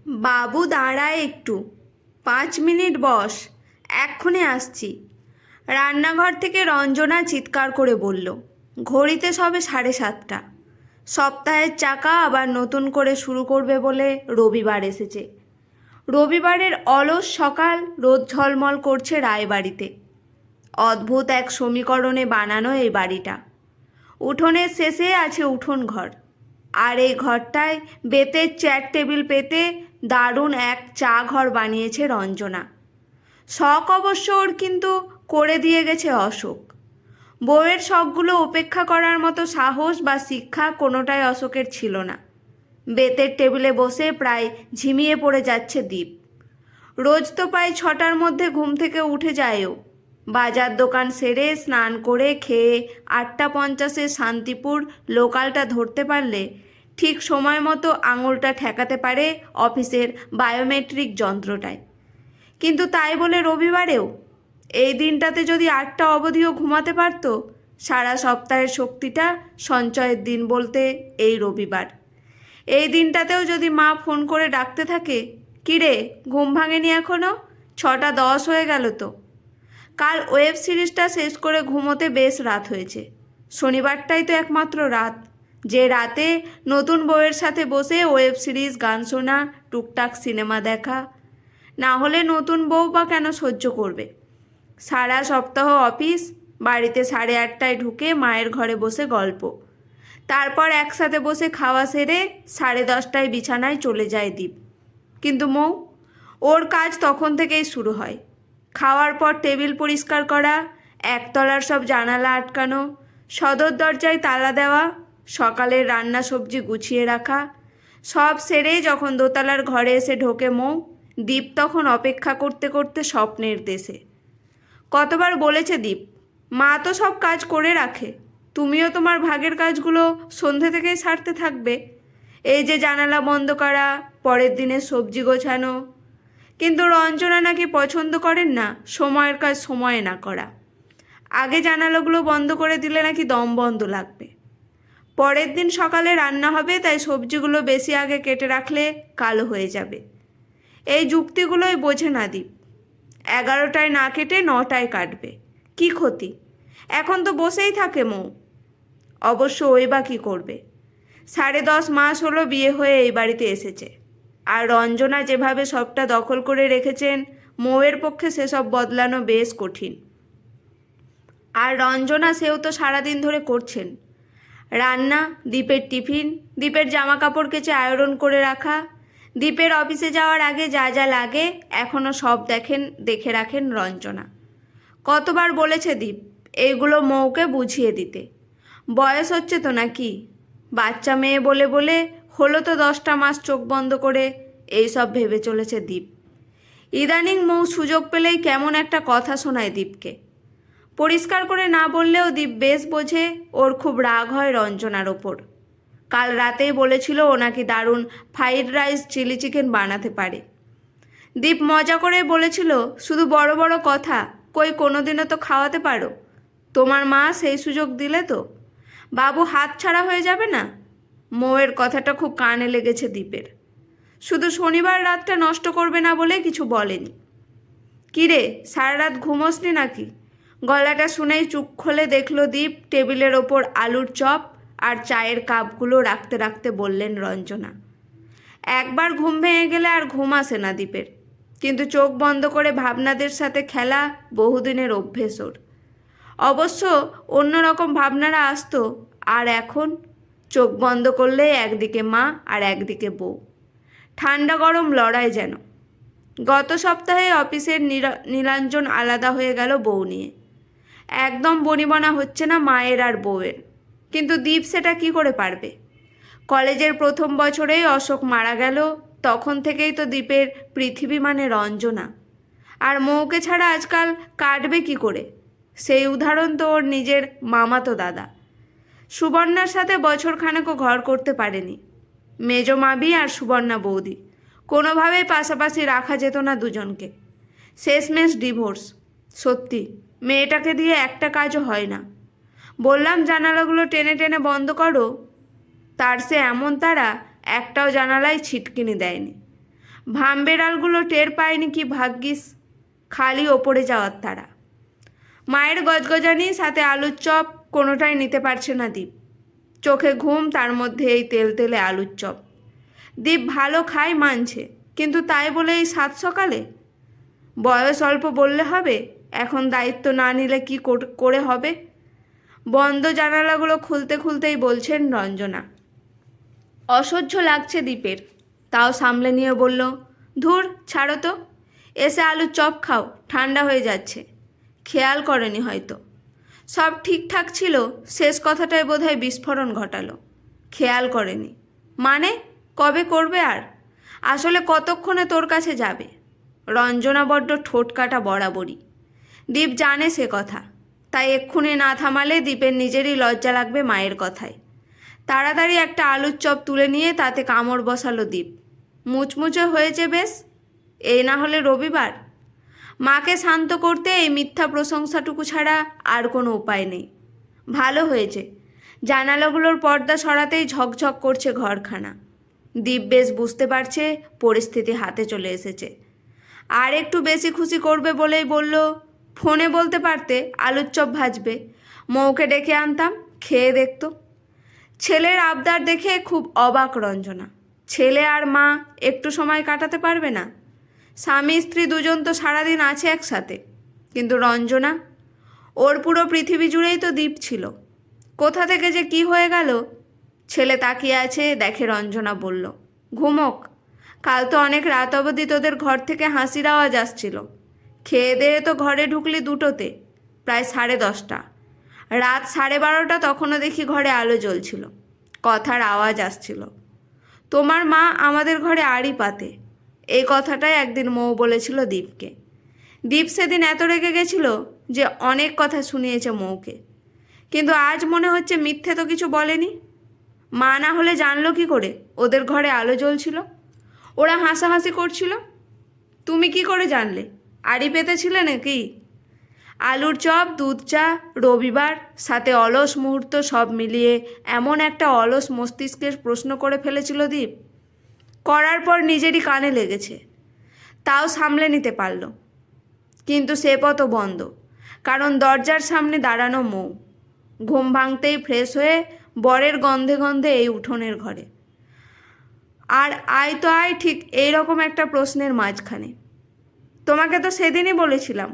বাবু দাঁড়ায় একটু, 5 মিনিট বস, এক্ষুনি আসছি। রান্নাঘর থেকে রঞ্জনা চিৎকার করে বলল। ঘড়িতে সবে 7:30। সপ্তাহের চাকা আবার নতুন করে শুরু করবে বলে রবিবার এসেছে। রবিবারের অলস সকাল রোদ ঝলমল করছে রায়বাড়িতে। অদ্ভুত এক সমীকরণে বানানো এই বাড়িটা। উঠোনের শেষে আছে উঠোন ঘর, আর এই ঘরটায় বেতের চেয়ার টেবিল পেতে দারুণ এক চা ঘর বানিয়েছে রঞ্জনা। শখ অবশ্য ওর, কিন্তু করে দিয়ে গেছে অশোক। বউয়ের শখগুলো উপেক্ষা করার মতো সাহস বা শিক্ষা কোনোটাই অশোকের ছিল না। বেতের টেবিলে বসে প্রায় ঝিমিয়ে পড়ে যাচ্ছে দীপ। রোজ তো প্রায় 6টার মধ্যে ঘুম থেকে উঠে যায়ও। বাজার দোকান সেরে স্নান করে খেয়ে 8:50 শান্তিপুর লোকালটা ধরতে পারলে ঠিক সময় মতো আঙুলটা ঠেকাতে পারে অফিসের বায়োমেট্রিক যন্ত্রটায়। কিন্তু তাই বলে রবিবারেও এই দিনটাতে যদি 8টা অবধিও ঘুমাতে পারত, সারা সপ্তাহের শক্তিটা সঞ্চয়ের দিন বলতে এই রবিবার। এই দিনটাতেও যদি মা ফোন করে ডাকতে থাকে, কিরে ঘুম ভাঙেনি এখনও, 6:10 হয়ে গেল তো। কাল ওয়েব সিরিজটা শেষ করে ঘুমোতে বেশ রাত হয়েছে। শনিবারটাই তো একমাত্র রাত, যে রাতে নতুন বউয়ের সাথে বসে ওয়েব সিরিজ, গান শোনা, টুকটাক সিনেমা দেখা। না হলে নতুন বউ বা কেন সহ্য করবে। সারা সপ্তাহ অফিস, বাড়িতে 8:30টায় ঢুকে মায়ের ঘরে বসে গল্প, তারপর একসাথে বসে খাওয়া সেরে 10:30টায় বিছানায় চলে যায় দীপ। কিন্তু মৌ, ওর কাজ তখন থেকেই শুরু হয়। খাওয়ার পর টেবিল পরিষ্কার করা, একতলার সব জানালা আটকানো, সদর দরজায় তালা দেওয়া, সকালের রান্না সবজি গুছিয়ে রাখা। সব সেরেই যখন দোতলার ঘরে এসে ঢোকে মৌ, দীপ তখন অপেক্ষা করতে করতে স্বপ্নের দেশে। কতবার বলেছে দীপ, মা তো সব কাজ করে রাখে, তুমিও তোমার ভাগের কাজগুলো সন্ধে থেকেই সারতে থাকবে। এই যে জানালা বন্ধ করা, পরের দিনের সবজি গোছানো। কিন্তু রঞ্জনা নাকি পছন্দ করেন না সময়ের কাজ সময়ে না করা। আগে জানালাগুলো বন্ধ করে দিলে নাকি দম বন্ধ লাগবে। পরের দিন সকালে রান্না হবে, তাই সবজিগুলো বেশি আগে কেটে রাখলে কালো হয়ে যাবে। এই যুক্তিগুলোই বোঝে না দীপ। 11টায় না কেটে 9টায় কাটবে, কি ক্ষতি? এখন তো বসেই থাকে মৌ। অবশ্য ওই বা কী করবে? 10.5 মাস হলো বিয়ে হয়ে এই বাড়িতে এসেছে, আর রঞ্জনা যেভাবে সবটা দখল করে রেখেছেন, মৌয়ের পক্ষে সেসব বদলানো বেশ কঠিন। আর রঞ্জনা সেও তো সারাদিন ধরে করছেন। রান্না, দীপের টিফিন, দীপের জামা কাপড় কেচে আয়রন করে রাখা, দীপের অফিসে যাওয়ার আগে যা যা লাগে এখনও সব দেখে রাখেন রঞ্জনা। কতবার বলেছে দীপ এইগুলো মৌকে বুঝিয়ে দিতে। বয়স হচ্ছে তো নাকি, বাচ্চা মেয়ে বলে বলে হলো তো 10টা মাস চোখ বন্ধ করে এই সব ভেবে চলেছে দীপ। ইদানিং মৌ সুযোগ পেলেই কেমন একটা কথা শোনায় দীপকে। পরিষ্কার করে না বললেও দীপ বেশ বোঝে ওর খুব রাগ হয় রঞ্জনার ওপর। কাল রাতেই বলেছিল ও নাকি দারুণ ফ্রাইড রাইস, চিলি চিকেন বানাতে পারে। দীপ মজা করে বলেছিল, শুধু বড় বড় কথা, কই কোনোদিনও তো খাওয়াতে পারো। তোমার মা সেই সুযোগ দিলে তো বাবু হাত ছাড়া হয়ে যাবে না। মৌয়ের কথাটা খুব কানে লেগেছে দীপের। শুধু শনিবার রাতটা নষ্ট করবে না বলে কিছু বলেনি। কিরে, সারা রাত ঘুমোসনি নাকি? গলাটা শুনেই চুপ খোলে দেখল দীপ। টেবিলের ওপর আলুর চপ আর চায়ের কাপগুলো রাখতে রাখতে বললেন রঞ্জনা। একবার ঘুম ভেঙে গেলে আর ঘুম আসে না দীপের, কিন্তু চোখ বন্ধ করে ভাবনাদের সাথে খেলা বহুদিনের অভ্যেস ওর। অবশ্য অন্যরকম ভাবনারা আসতো, আর এখন চোখ বন্ধ করলে একদিকে মা আর একদিকে বউ, ঠান্ডা গরম লড়াই যেন। গত সপ্তাহে অফিসের নীলাঞ্জন আলাদা হয়ে গেল বউ নিয়ে। একদম বনিবনা হচ্ছে না মায়ের আর বউয়ের। কিন্তু দীপ সেটা কি করে পারবে? কলেজের প্রথম বছরেই অশোক মারা গেল, তখন থেকেই তো দীপের পৃথিবী মানে রঞ্জনা। আর মৌকে ছাড়া আজকাল কাটবে কি করে? সেই উদাহরণ তো ওর নিজের মামাতো দাদা। সুবর্ণার সাথে বছরখানেকও ঘর করতে পারেনি। মেজ মাবি আর সুবর্ণা বৌদি, কোনোভাবেই পাশাপাশি রাখা যেত না দুজনকে। শেষমেশ ডিভোর্স। সত্যি মেয়েটাকে দিয়ে একটা কাজও হয় না। বললাম জানালাগুলো টেনে টেনে বন্ধ করো, তার সে এমন তারা একটাও জানালায় ছিটকিনি দেয়নি। ভামবেড়ালগুলো টের পায়নি কি ভাগ্যিস, খালি ওপরে যাওয়ার তারা। মায়ের গজগজানি সাথে আলুর চপ কোনোটাই নিতে পারছে না দীপ। চোখে ঘুম, তার মধ্যে এই তেলতেলে আলুর চপ। দীপ ভালো খায় মানছে, কিন্তু তাই বলে এই সাত সকালে? বয়স অল্প বললে হবে? এখন দায়িত্ব না নিলে কি করে হবে? বন্ধ জানালাগুলো খুলতে খুলতেই বলছেন রঞ্জনা। অসহ্য লাগছে দীপের, তাও সামলে নিয়ে বলল, ধুর ছাড়ো তো, এসে আলুর চপ খাও, ঠান্ডা হয়ে যাচ্ছে। খেয়াল করেনি হয়তো। সব ঠিকঠাক ছিল, শেষ কথাটায় বোধহয় বিস্ফোরণ ঘটালো। খেয়াল করেনি মানে? কবে করবে আর? আসলে কতক্ষণে তোর কাছে যাবে? রঞ্জনা বড্ড ঠোঁট কাটা বরাবরই। দীপ জানে সে কথা, তাই এক্ষুনি না থামালে দীপের নিজেরই লজ্জা লাগবে মায়ের কথায়। তাড়াতাড়ি একটা আলুর চপ তুলে নিয়ে তাতে কামড় বসালো দীপ। মুচমুচে হয়েছে বেশ, এই না হলে রবিবার। মাকে শান্ত করতে এই মিথ্যা প্রশংসাটুকু ছাড়া আর কোনো উপায় নেই। ভালো হয়েছে। জানালাগুলোর পর্দা সরাতেই ঝকঝক করছে ঘরখানা। দীপ বেশ বুঝতে পারছে পরিস্থিতি হাতে চলে এসেছে। আর একটু বেশি খুশি করবে বলেই বলল, ফোনে বলতে পারতে আলুর চপ ভাজবে, মৌকে ডেকে আনতাম, খেয়ে দেখতো। ছেলের আবদার দেখে খুব অবাক রঞ্জনা। ছেলে আর মা একটু সময় কাটাতে পারবে না? স্বামী স্ত্রী দুজন তো সারাদিন আছে একসাথে। কিন্তু রঞ্জনা, ওর পুরো পৃথিবী জুড়েই তো দীপ ছিল। কোথা থেকে যে কি হয়ে গেল? ছেলে তাকিয়ে আছে, দেখে রঞ্জনা বলল, ঘুমোক, কাল তো অনেক রাত অবধি তোদের ঘর থেকে হাসির আওয়াজ আসছিল। খেয়ে দেয়ে তো ঘরে ঢুকলি দুটোতে, প্রায় 10:30। রাত 12:30 তখনও দেখি ঘরে আলো জ্বলছিল, কথার আওয়াজ আসছিল। তোমার মা আমাদের ঘরে আড়ি পাতে, এই কথাটাই একদিন মৌ বলেছিল দীপকে। দীপ সেদিন এত রেগে গেছিল যে অনেক কথা শুনিয়েছে মৌকে, কিন্তু আজ মনে হচ্ছে মিথ্যে তো কিছু বলেনি। মা না হলে জানলো কি করে ওদের ঘরে আলো জ্বলছিল? ওরা হাসাহাসি করছিল, তুমি কি করে জানলে? আড়ি পেতেছিলে নাকি? আলুর চপ, দুধ চা, রবিবার, সাথে অলস মুহূর্ত সব মিলিয়ে এমন একটা অলস মস্তিষ্কের প্রশ্ন করে ফেলেছিল দীপ। করার পর নিজেরই কানে লেগেছে, তাও সামলে নিতে পারল। কিন্তু সে পথও বন্ধ, কারণ দরজার সামনে দাঁড়ানো মৌ। ঘুম ভাঙতেই ফ্রেশ হয়ে বরের গন্ধে গন্ধে এই উঠোনের ঘরে। আর আয় তো আয় ঠিক এই রকম একটা প্রশ্নের মাঝখানে। তোমাকে তো সেদিনই বলেছিলাম।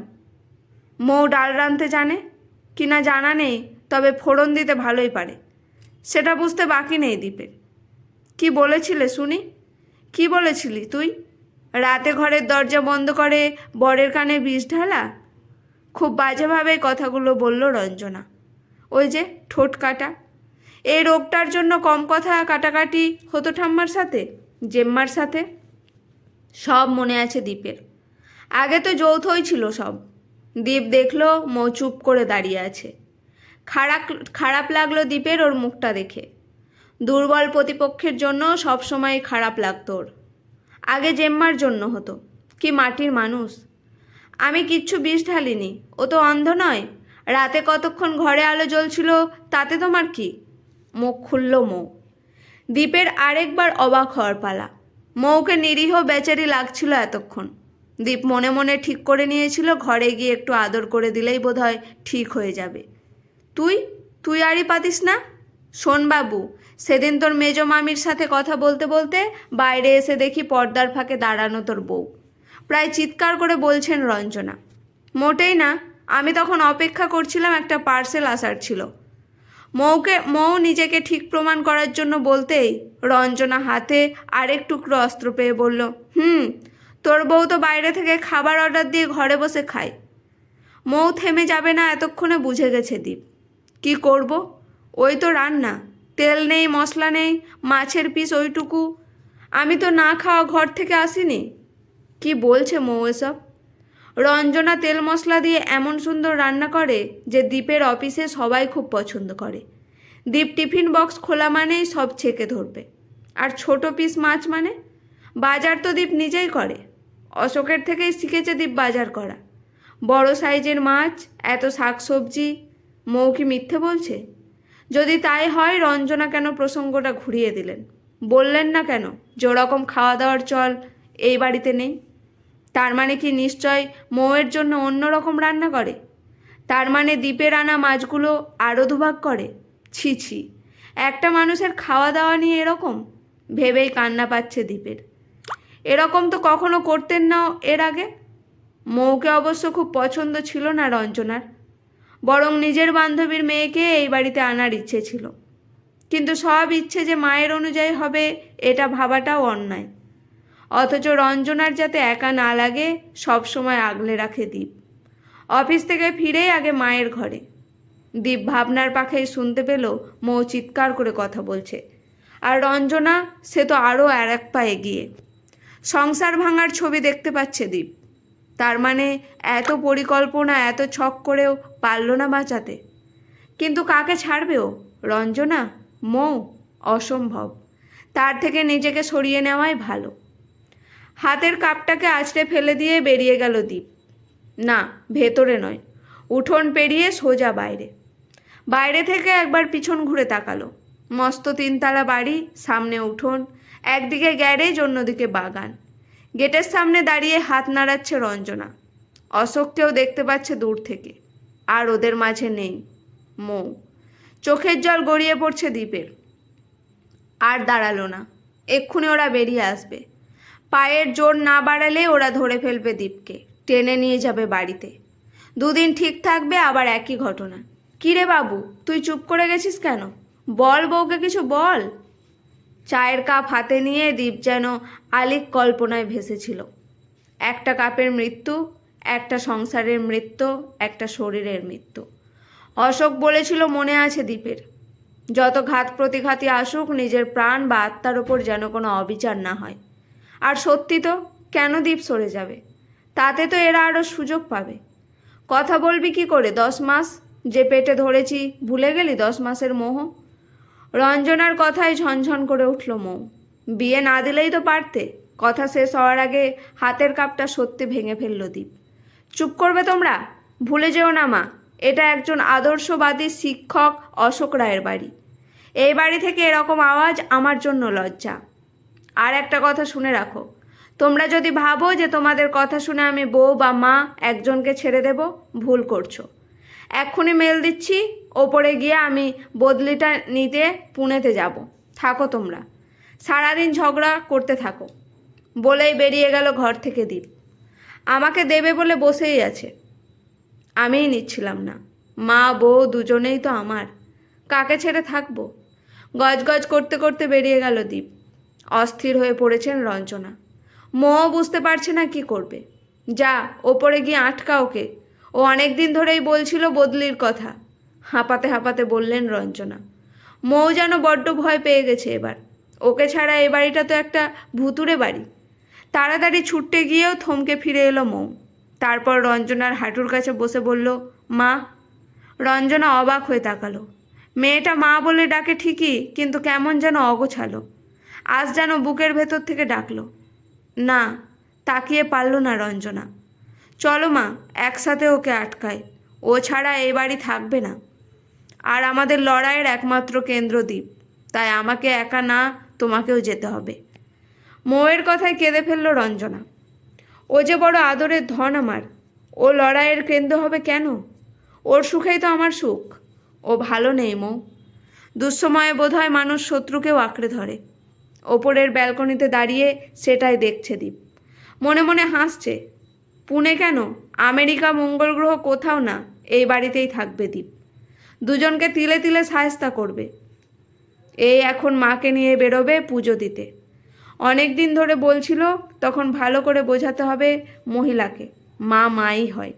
মৌ ডাল রাঁধতে জানে কি না জানা নেই, তবে ফোড়ন দিতে ভালোই পারে, সেটা বুঝতে বাকি নেই দীপের। কি বলেছিলে শুনি? কি বলেছিলি তুই? রাতে ঘরের দরজা বন্ধ করে বরের কানে বিষ ঢালা? খুব বাজেভাবে কথাগুলো বলল রঞ্জনা। ওই যে ঠোঁট কাটা, এই রোগটার জন্য কম কথা কাটাকাটি হতো ঠাম্মার সাথে, জেম্মার সাথে। সব মনে আছে দীপের। আগে তো যৌথই ছিল সব। দীপ দেখলো মৌ চুপ করে দাঁড়িয়ে আছে। খারাপ লাগলো দীপের ওর মুখটা দেখে। দুর্বল প্রতিপক্ষের জন্য সবসময় খারাপ লাগতো ওর। আগে জেম্মার জন্য হতো। কি মাটির মানুষ। আমি কিচ্ছু বিষ ঢালিনি, ও তো অন্ধ নয়। রাতে কতক্ষণ ঘরে আলো জ্বলছিল তাতে তোমার কি? মুখ খুলল মৌ। দীপের আরেকবার অবাক হওয়ার পালা। মৌকে নিরীহ বেচারি লাগছিল এতক্ষণ। দীপ মনে মনে ঠিক করে নিয়েছিল ঘরে গিয়ে একটু আদর করে দিলেই বোধহয় ঠিক হয়ে যাবে। তুই তুই আড়ি পাতিস না? শোন বাবু, সেদিন তোর মেজ মামির সাথে কথা বলতে বলতে বাইরে এসে দেখি পর্দার ফাঁকে দাঁড়ানো তোর বউ। প্রায় চিৎকার করে বলছেন রঞ্জনা। মোটেই না, আমি তখন অপেক্ষা করছিলাম, একটা পার্সেল আসার ছিল। মৌ নিজেকে ঠিক প্রমাণ করার জন্য বলতেই রঞ্জনা হাতে আরেক টুকরো অস্ত্র পেয়ে বলল, তোর বউ তো বাইরে থেকে খাবার অর্ডার দিয়ে ঘরে বসে খায়। মৌ থেমে যাবে না এতক্ষণে বুঝে গেছে দীপ। কি করব? ওই তো রান্না, তেল নেই, মশলা নেই, মাছের পিস ওইটুকু। আমি তো না খাওয়া ঘর থেকে আসিনি। কি বলছে মৌ এসব? রঞ্জনা তেল মশলা দিয়ে এমন সুন্দর রান্না করে যে দীপের অফিসে সবাই খুব পছন্দ করে। দীপ টিফিন বক্স খোলা মানেই সব ছেঁকে ধরবে। আর ছোট পিস মাছ মানে? বাজার তো দীপ নিজেই করে। অশোকের থেকেই শিখেছে দীপ বাজার করা। বড় সাইজের মাছ, এত শাকসবজি। মৌ কি মিথ্যে বলছে? যদি তাই হয়, রঞ্জনা কেন প্রসঙ্গটা ঘুরিয়ে দিলেন? বললেন না কেন যে ওরকম খাওয়া দাওয়ার চল এই বাড়িতে নেই। তার মানে কি নিশ্চয় মৌয়ের জন্য অন্য রকম রান্না করে? তার মানে দ্বীপের আনা মাছগুলো আরও দুভাগ করে? ছি ছি, একটা মানুষের খাওয়া দাওয়া নিয়ে এরকম? ভেবেই কান্না পাচ্ছে দ্বীপের। এরকম তো কখনো করতেন না এর আগে। মৌকে অবশ্য খুব পছন্দ ছিল না রঞ্জনার, বরং নিজের বান্ধবীর মেয়েকে এই বাড়িতে আনার ইচ্ছে ছিল। কিন্তু সব ইচ্ছে যে মায়ের অনুযায়ী হবে এটা ভাবাটাও অন্যায়। অথচ রঞ্জনার যাতে একা না লাগে সব সময় আগলে রাখে দ্বীপ। অফিস থেকে ফিরেই আগে মায়ের ঘরে। দ্বীপ ভাবনার পাখেই শুনতে পেল মৌ চিৎকার করে কথা বলছে, আর রঞ্জনা সে তো আরও আর এক পা এগিয়ে। সংসার ভাঙার ছবি দেখতে পাচ্ছে দ্বীপ। তার মানে এত পরিকল্পনা, এত ছক করেও পারল না বাঁচাতে। কিন্তু কাকে ছাড়বে ও? রঞ্জনা? মৌ? অসম্ভব। তার থেকে নিজেকে সরিয়ে নেওয়াই ভালো। হাতের কাপটাকে আছড়ে ফেলে দিয়ে বেরিয়ে গেল দ্বীপ। না, ভেতরে নয়, উঠোন পেরিয়ে সোজা বাইরে। বাইরে থেকে একবার পিছন ঘুরে তাকালো। মস্ত 3তলা বাড়ি, সামনে উঠোন, একদিকে গ্যারেজ, অন্যদিকে বাগান। গেটের সামনে দাঁড়িয়ে হাত নাড়াচ্ছে রঞ্জনা। অশোককেও দেখতে পাচ্ছে দূর থেকে। আর ওদের মাঝে নেই মৌ। চোখের জল গড়িয়ে পড়ছে দ্বীপের। আর দাঁড়ালো না, এক্ষুনি ওরা বেরিয়ে আসবে। পায়ের জোর না বাড়ালে ওরা ধরে ফেলবে দ্বীপকে, টেনে নিয়ে যাবে বাড়িতে। 2 দিন ঠিক থাকবে, আবার একই ঘটনা। কিরে বাবু, তুই চুপ করে গেছিস কেন? বল, বউকে কিছু বল। চায়ের কাপ হাতে নিয়ে দ্বীপ যেন আলিক কল্পনায় ভেসেছিল। একটা কাপের মৃত্যু, একটা সংসারের মৃত্যু, একটা শরীরের মৃত্যু। অশোক বলেছিল, মনে আছে দ্বীপের, যত ঘাত প্রতিঘাতী আসুক নিজের প্রাণ বা আত্মার ওপর যেন কোনো অবিচার না হয়। আর সত্যি তো, কেন দ্বীপ সরে যাবে? তাতে তো এরা আরও সুযোগ পাবে। কথা বলবি কি করে 10 মাস যে পেটে ধরেছি? ভুলে গেলি 10 মাসের মোহ? রঞ্জনার কথায় ঝনঝন করে উঠল মৌ। বিয়ে না দিলেই তো পারতে। কথা শেষ হওয়ার আগে হাতের কাপটা সত্যি ভেঙে ফেলল দ্বীপ। চুপ করবে তোমরা? ভুলে যেও না মা, এটা একজন আদর্শবাদী শিক্ষক অশোক রায়ের বাড়ি। এই বাড়ি থেকে এরকম আওয়াজ আমার জন্য লজ্জা। আর একটা কথা শুনে রাখো, তোমরা যদি ভাবো যে তোমাদের কথা শুনে আমি বউ বা মা একজনকে ছেড়ে দেব, ভুল করছো। এক্ষুনি মেল দিচ্ছি, ওপরে গিয়ে আমি বদলিটা নিতে পুনেতে যাব। থাকো তোমরা, সারাদিন ঝগড়া করতে থাকো। বলেই বেরিয়ে গেল ঘর থেকে দ্বীপ। আমাকে দেবে বলে বসেই আছে, আমিই নিচ্ছিলাম না। মা বউ দুজনেই তো আমার, কাকে ছেড়ে থাকবো? গজগজ করতে করতে বেরিয়ে গেল দ্বীপ। অস্থির হয়ে পড়েছেন রঞ্জনা। মৌ বুঝতে পারছে না কি করবে। যা, ওপরে গিয়ে আটকা ওকে, ও অনেক দিন ধরেই বলছিল বদলির কথা। হাঁপাতে হাঁপাতে বললেন রঞ্জনা। মৌ যেন বড্ড ভয় পেয়ে গেছে এবার। ওকে ছাড়া এ বাড়িটা তো একটা ভুতুড়ে বাড়ি। তাড়াতাড়ি ছুটতে গিয়েও থমকে ফিরে এলো মৌ। তারপর রঞ্জনার হাঁটুর কাছে বসে বলল, মা। রঞ্জনা অবাক হয়ে তাকালো। মেয়েটা মা বলে ডাকে ঠিকই, কিন্তু কেমন যেন অগোছালো। আজ যেন বুকের ভেতর থেকে ডাকলো। না, তাকিয়ে পারল না রঞ্জনা। চলো মা, একসাথে ওকে আটকায়। ও ছাড়া এই বাড়ি থাকবে না। আর আমাদের লড়াইয়ের একমাত্র কেন্দ্র দ্বীপ, তাই আমাকে একা না, তোমাকেও যেতে হবে। মৌয়ের কথায় কেঁদে ফেলল রঞ্জনা। ও যে বড় আদরের ধন আমার, ও লড়াইয়ের কেন্দ্র হবে কেন? ওর সুখেই তো আমার সুখ। ও ভালো নেই মৌ। দুঃসময়ে বোধহয় মানুষ শত্রুকেও আঁকড়ে ধরে। ওপরের ব্যালকনিতে দাঁড়িয়ে সেটাই দেখছে দ্বীপ। মনে মনে হাসছে। পুনে কেন, আমেরিকা, মঙ্গল গ্রহ, কোথাও না, এই বাড়িতেই থাকবে দ্বীপ। দুজনকে তিলে তিলে সায়স্তা করবে। এই এখন মাকে নিয়ে বেরোবে পুজো দিতে। অনেক দিন ধরে বলছিল, তখন ভালো করে বোঝাতে হবে মহিলাকে, মা মাই হয়।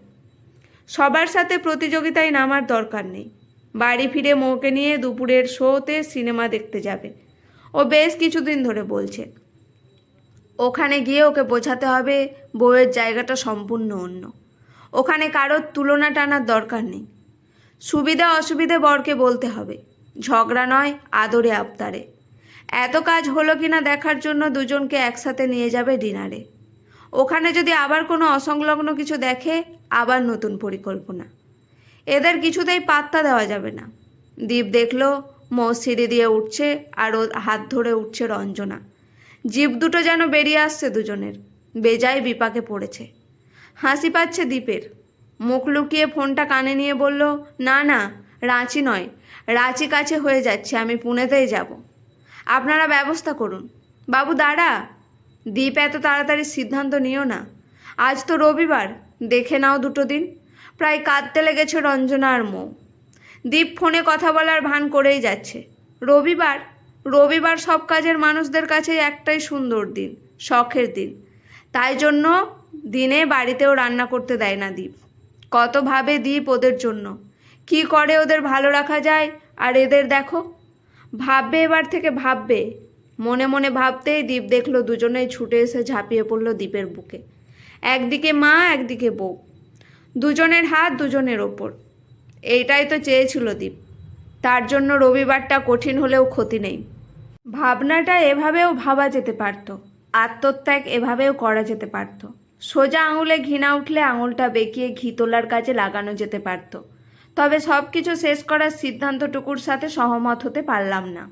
সবার সাথে প্রতিযোগিতায় নামার দরকার নেই। বাড়ি ফিরে মৌকে নিয়ে দুপুরের শোতে সিনেমা দেখতে যাবে। ও বেশ কিছুদিন ধরে বলছে। ওখানে গিয়ে ওকে বোঝাতে হবে বউয়ের জায়গাটা সম্পূর্ণ অন্য। ওখানে কারোর তুলনা টানার দরকার নেই। সুবিধা অসুবিধে বরকে বলতে হবে, ঝগড়া নয়, আদরে আবদারে। এত কাজ হলো কিনা দেখার জন্য দুজনকে একসাথে নিয়ে যাবে ডিনারে। ওখানে যদি আবার কোনো অসংলগ্ন কিছু দেখে, আবার নতুন পরিকল্পনা। এদের কিছুতেই পাত্তা দেওয়া যাবে না। দ্বীপ দেখল মৌ সিঁড়ি দিয়ে উঠছে, আর ও হাত ধরে উঠছে রঞ্জনা। জিভ দুটো যেন বেরিয়ে আসছে দুজনের। বেজায় বিপাকে পড়েছে। হাসি পাচ্ছে দীপের। মুখ লুকিয়ে ফোনটা কানে নিয়ে বলল, না না, রাঁচি নয়, রাঁচি কাছে হয়ে যাচ্ছে, আমি পুনেতেই যাব। আপনারা ব্যবস্থা করুন। বাবু দাঁড়া। দীপ, এত তাড়াতাড়ি সিদ্ধান্ত নিও না। আজ তো রবিবার, দেখে নাও 2 দিন। প্রায় কাঁদতে লেগেছে রঞ্জনা আর মৌ। দীপ ফোনে কথা বলার ভান করেই যাচ্ছে। রবিবার? রবিবার সব কাজের মানুষদের কাছেই একটাই সুন্দর দিন, শখের দিন। তাই জন্য দিনে বাড়িতেও রান্না করতে দেয় না দীপ। কত ভাবে দীপ ওদের জন্য, কি করে ওদের ভালো রাখা যায়। আর এদের দেখো, ভাববে, এবার থেকে ভাববে। মনে মনে ভাবতেই দীপ দেখলো দুজনেই ছুটে এসে ঝাঁপিয়ে পড়ল দীপের বুকে। একদিকে মা, একদিকে বউ, দুজনের হাত দুজনের ওপর। এইটাই তো চেয়েছিল দীপ। তার জন্য রবিবারটা কঠিন হলেও ক্ষতি নেই। ভাবনাটা এভাবেও ভাবা যেতে পারত, আত্মত্যাগ এভাবেও করা যেতে পারত। সোজা আঙুলে ঘি না উঠলে আঙুলটা বেঁকিয়ে ঘি তোলার কাজে লাগানো যেতে পারত। তবে সব কিছু শেষ করার সিদ্ধান্তটুকুর সাথে সহমত হতে পারলাম না।